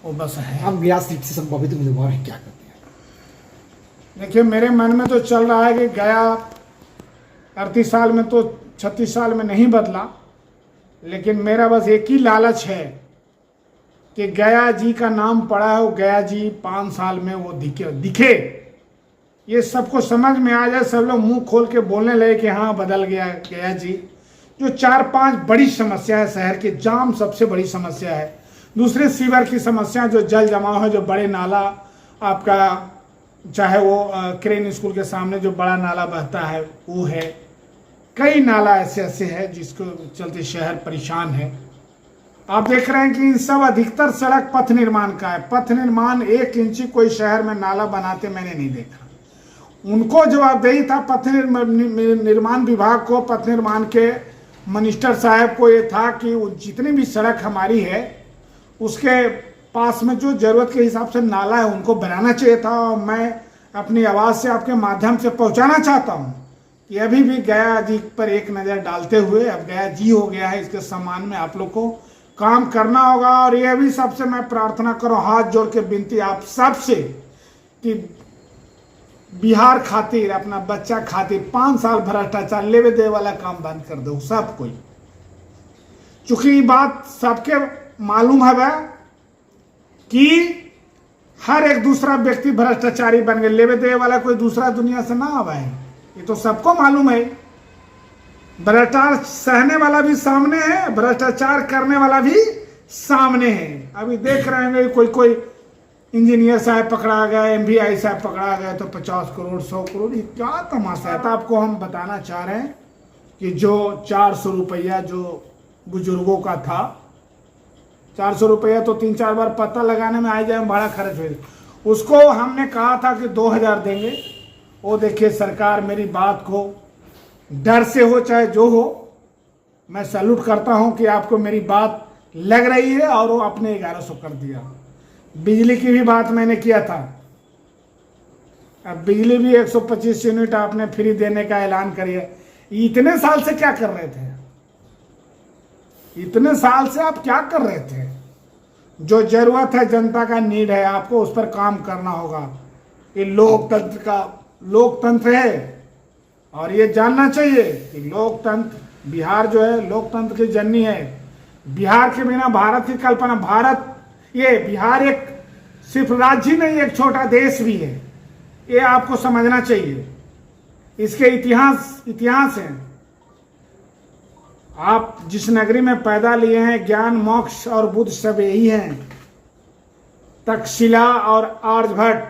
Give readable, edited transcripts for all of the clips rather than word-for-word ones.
वो बस है। आप गया सीट से संभावित उम्मीदवार है, क्या करते हैं? देखिए मेरे मन में तो चल रहा है कि गया 38 साल में तो 36 साल में नहीं बदला, लेकिन मेरा बस एक ही लालच है कि गया जी का नाम पड़ा है, वो गया जी 5 साल में वो दिखे, ये सबको समझ में आ जाए, सब लोग मुंह खोल के बोलने लगे कि हाँ बदल गया गया जी। जो 4-5 बड़ी समस्या है, शहर के जाम सबसे बड़ी समस्या है, दूसरे सीवर की समस्या, जो जल जमाव है, जो बड़े नाला आपका, चाहे वो क्रेन स्कूल के सामने जो बड़ा नाला बहता है वो है, कई नाला ऐसे ऐसे है जिसको चलते शहर परेशान है। आप देख रहे हैं कि इन सब अधिकतर सड़क पथ निर्माण का है। पथ निर्माण 1 इंची कोई शहर में नाला बनाते मैंने नहीं देखा। उनको जवाबदेही था पथ निर्माण विभाग को, पथ निर्माण के मिनिस्टर साहब को ये था कि जितनी भी सड़क हमारी है उसके पास में जो जरूरत के हिसाब से नाला है उनको बनाना चाहिए था। और मैं अपनी आवाज़ से आपके माध्यम से पहुंचाना चाहता हूं कि अभी भी गया जी पर एक नज़र डालते हुए, अब गया जी हो गया है, इसके सम्मान में आप लोग को काम करना होगा। और ये भी सबसे मैं प्रार्थना करूँ, हाथ जोड़ के विनती आप सबसे कि बिहार खातिर, अपना बच्चा खातिर 5 साल भ्रष्टाचार लेवे दे वाला काम बंद कर दो सब कोई। चूंकि ये बात सबके मालूम है कि हर एक दूसरा व्यक्ति भ्रष्टाचारी बन गए, लेवे दे वाला कोई दूसरा दुनिया से ना आवा है, ये तो सबको मालूम है। भ्रष्टाचार सहने वाला भी सामने है, भ्रष्टाचार करने वाला भी सामने है। अभी देख रहे हैं कोई इंजीनियर साहब पकड़ा गया, MVI साहब पकड़ा गया तो 50 करोड़ 100 करोड़, ये क्या तमाशा है। तो आपको हम बताना चाह रहे हैं कि जो 400 रुपया जो बुजुर्गों का था, 400 रुपया तो 3-4 बार पता लगाने में आ जाए, भाड़ा खर्च हो, उसको हमने कहा था कि 2000 देंगे। वो देखिए सरकार मेरी बात को डर से हो चाहे जो हो, मैं सैल्यूट करता हूं कि आपको मेरी बात लग रही है, और वो अपने 1100 कर दिया। बिजली की भी बात मैंने किया था, अब बिजली भी 125 यूनिट आपने फ्री देने का ऐलान करिए। इतने साल से क्या कर रहे थे? इतने साल से आप क्या कर रहे थे? जो जरूरत है, जनता का नीड है, आपको उस पर काम करना होगा। ये लोकतंत्र है, और ये जानना चाहिए कि लोकतंत्र, बिहार जो है लोकतंत्र की जननी है। बिहार के बिना भारत की कल्पना, ये बिहार एक सिर्फ राज्य नहीं, एक छोटा देश भी है, ये आपको समझना चाहिए। इसके इतिहास है। आप जिस नगरी में पैदा लिए हैं, ज्ञान मोक्ष और बुद्ध सब यही हैं। तक्षशिला और आर्यभट्ट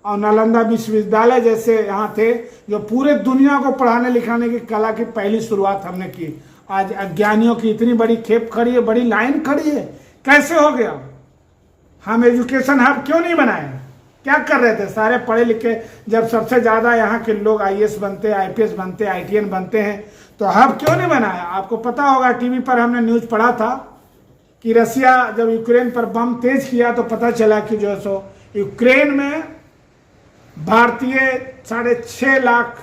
और नालंदा विश्वविद्यालय जैसे यहाँ थे, जो पूरे दुनिया को पढ़ाने लिखाने की कला की पहली शुरुआत हमने की। आज अज्ञानियों की इतनी बड़ी खेप खड़ी है, बड़ी लाइन खड़ी है, कैसे हो गया? हम एजुकेशन हब क्यों नहीं बनाए? क्या कर रहे थे? सारे पढ़े लिखे, जब सबसे ज्यादा यहाँ के लोग IAS बनते, IPS बनते, ITN बनते हैं, तो हब क्यों नहीं बनाया? आपको पता होगा, टीवी पर हमने न्यूज पढ़ा था कि रसिया जब यूक्रेन पर बम तेज किया तो पता चला कि जो है सो यूक्रेन में भारतीय 6.5 लाख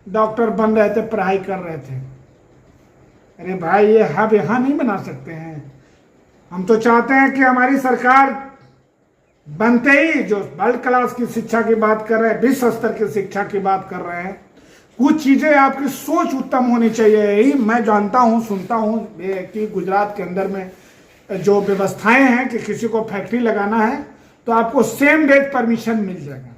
डॉक्टर बन रहे थे, पढ़ाई कर रहे थे। अरे भाई, ये हब यहाँ नहीं बना सकते हैं। हम तो चाहते हैं कि हमारी सरकार बनते ही जो वर्ल्ड क्लास की शिक्षा की बात कर रहे हैं, विश्व स्तर की शिक्षा की बात कर रहे हैं, कुछ चीजें आपकी सोच उत्तम होनी चाहिए। यही मैं जानता हूँ, सुनता हूँ कि गुजरात के अंदर में जो व्यवस्थाएं हैं कि किसी को फैक्ट्री लगाना है तो आपको सेम डेट परमिशन मिल जाएगा,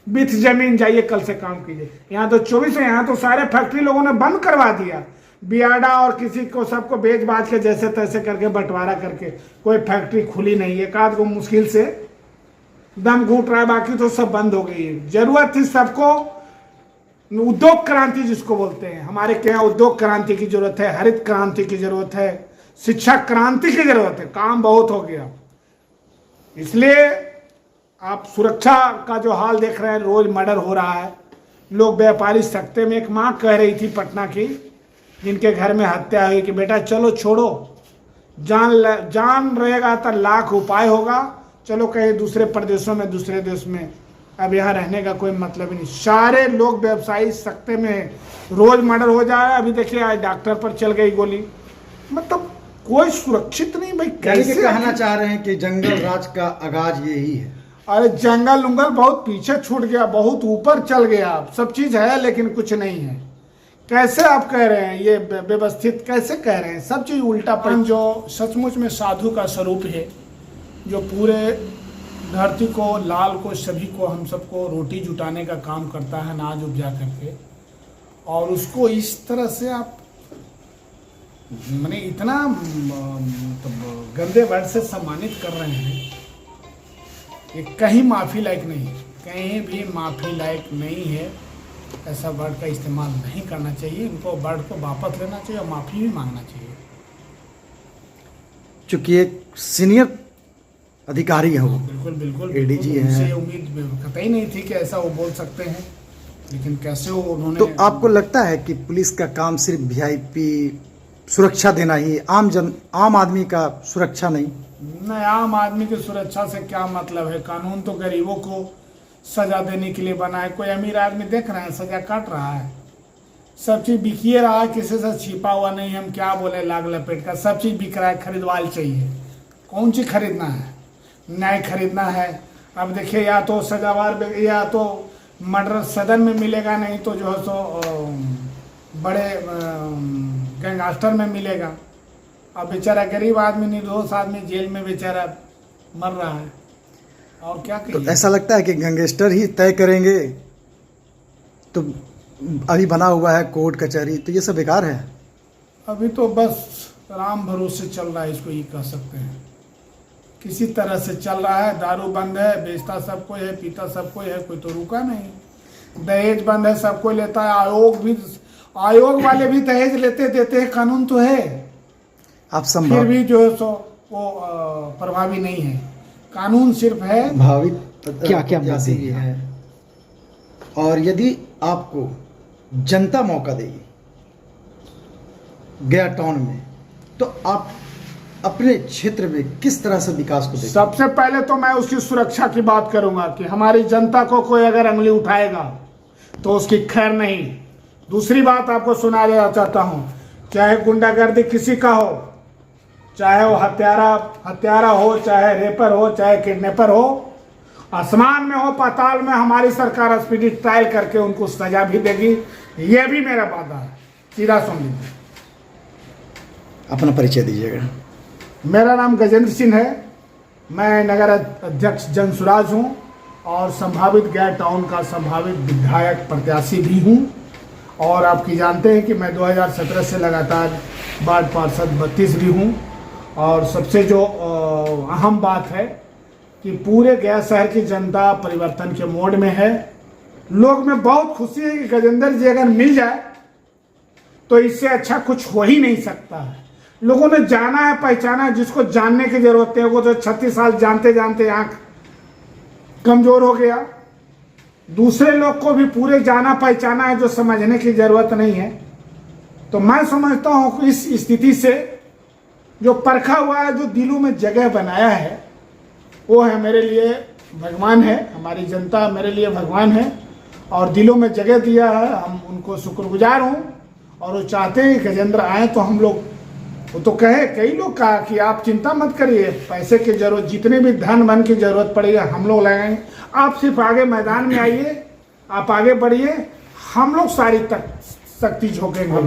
विथ जमीन जाइए कल से काम कीजिए। यहाँ तो 24 है, यहाँ तो सारे फैक्ट्री लोगों ने बंद करवा दिया। बियाडा और किसी को सबको बेच बाज के जैसे तैसे करके बंटवारा करके कोई फैक्ट्री खुली नहीं है। एक आध को मुश्किल से दम घूट रहा है, बाकी तो सब बंद हो गई है। जरूरत थी सबको उद्योग क्रांति जिसको बोलते हैं, हमारे क्या उद्योग क्रांति की जरूरत है, हरित क्रांति की जरूरत है, शिक्षा क्रांति की जरूरत है। काम बहुत हो गया। इसलिए आप सुरक्षा का जो हाल देख रहे हैं, रोज मर्डर हो रहा है, लोग व्यापारी सकते में। एक माँ कह रही थी पटना की, जिनके घर में हत्या हुई, कि बेटा चलो छोड़ो, जान रहेगा तो लाख उपाय होगा, चलो कहीं दूसरे प्रदेशों में, दूसरे देश में, अब यहाँ रहने का कोई मतलब ही नहीं। सारे लोग व्यवसायी सकते में, रोज मर्डर हो जा रहा है। अभी देखिए आज डॉक्टर पर चल गई गोली। मतलब कोई सुरक्षित नहीं भाई। यानी कि कैसे कहना चाह रहे हैं कि जंगल राज का आगाज यही है। अरे जंगल उंगल बहुत पीछे छूट गया, बहुत ऊपर चल गया, सब चीज है लेकिन कुछ नहीं है। कैसे आप कह रहे हैं ये व्यवस्थित, कैसे कह रहे हैं? सब चीज उल्टा पन जो सचमुच में साधु का स्वरूप है, जो पूरे धरती को, लाल को, सभी को, हम सबको रोटी जुटाने का काम करता है, अनाज उपजा करके, और उसको इस तरह से आप मैंने इतना गंदे वर्ड से सम्मानित कर रहे हैं, ये कहीं माफ़ी लायक नहीं है, कहीं भी माफ़ी लायक नहीं है। ऐसा वर्ड का इस्तेमाल नहीं करना चाहिए, इनको वर्ड को वापस लेना चाहिए और माफ़ी भी मांगना चाहिए। चूंकि एक सीनियर अधिकारी है वो, बिल्कुल बिल्कुल एडीजी है। उनसे उम्मीद कतई नहीं थी कि ऐसा वो बोल सकते हैं, लेकिन कैसे वो उन्होंने। तो आपको लगता है कि पुलिस का काम सिर्फ वीआईपी सुरक्षा देना ही, आम आदमी का सुरक्षा नहीं? नहीं, आम आदमी की सुरक्षा से क्या मतलब है? कानून तो गरीबों को सजा देने के लिए बना है। कोई अमीर आदमी देख रहे हैं सजा काट रहा है, सब चीज बिकिए रहा है, किसी से छिपा हुआ नहीं। हम क्या बोले लाग लपेट का, सब चीज बिक रहा है, खरीदवाल चाहिए। कौन चीज खरीदना है? न्याय खरीदना है। अब देखिए, या तो सजावार, या तो मर्डर सदन में मिलेगा, नहीं तो जो है सो बड़े गैंगस्टर में मिलेगा। अब बेचारा गरीब आदमी, निर्दोष आदमी जेल में बेचारा मर रहा है, और क्या कहिए। तो ऐसा लगता है कि गैंगस्टर ही तय करेंगे, तो अभी बना हुआ है कोर्ट कचहरी, तो ये सब बेकार है। अभी तो बस राम भरोसे चल रहा है, इसको ये कह सकते हैं। किसी तरह से चल रहा है। दारू बंद है, बेचता सब कोई है, पीता सब कोई है, कोई तो रुका नहीं। दहेज बंद है, सब कोई लेता है। आयोग वाले भी दहेज लेते देते हैं, कानून तो है, आप फिर भी जो है सो वो प्रभावी नहीं है। कानून सिर्फ है भावित क्या क्या जैसे मुद्दे ही हैं? है। और यदि आपको जनता मौका देगी गया टाउन में, तो आप अपने क्षेत्र में किस तरह से विकास को देखेंगे? सबसे पहले तो मैं उसकी सुरक्षा की बात करूंगा कि हमारी जनता को कोई अगर अंगली उठाएगा तो उसकी खैर नहीं। दूसरी बात आपको सुना देना चाहता हूं, चाहे गुंडागर्दी किसी का हो, चाहे वो हत्यारा हो, चाहे रेपर हो, चाहे किडनैपर हो, आसमान में हो, पाताल में, हमारी सरकार स्पीडी ट्रायल करके उनको सजा भी देगी। यह भी मेरा वादा है। सीधा सुन लीजिए। अपना परिचय दीजिएगा। मेरा नाम गजेंद्र सिंह है, मैं नगर अध्यक्ष जनसुराज हूं और संभावित गया टाउन का संभावित विधायक प्रत्याशी भी हूं। और आपकी जानते हैं कि मैं 2017 से लगातार वार्ड पार्षद 32 भी हूं। और सबसे जो अहम बात है कि पूरे गया शहर की जनता परिवर्तन के मोड में है। लोग में बहुत खुशी है कि गजेंद्र जी अगर मिल जाए तो इससे अच्छा कुछ हो ही नहीं सकता है। लोगों ने जाना है, पहचाना है, जिसको जानने की जरूरत है। वो तो 36 साल जानते जानते आंख कमजोर हो गया। दूसरे लोग को भी पूरे जाना पहचाना है, जो समझने की जरूरत नहीं है। तो मैं समझता हूं कि इस स्थिति से जो परखा हुआ है, जो दिलों में जगह बनाया है, वो है मेरे लिए भगवान है। हमारी जनता मेरे लिए भगवान है और दिलों में जगह दिया है। हम उनको शुक्रगुजार हूँ और वो चाहते हैं कि गजेंद्र आए तो हम लोग, वो तो कहे, कई लोग कहा कि आप चिंता मत करिए, पैसे की जरूरत, जितने भी धन मन की जरूरत पड़ेगा हम लोग लगाएंगे। आप सिर्फ आगे मैदान में आइए, आप आगे बढ़िए, हम लोग सारी तक शक्ति झोंकेंगे।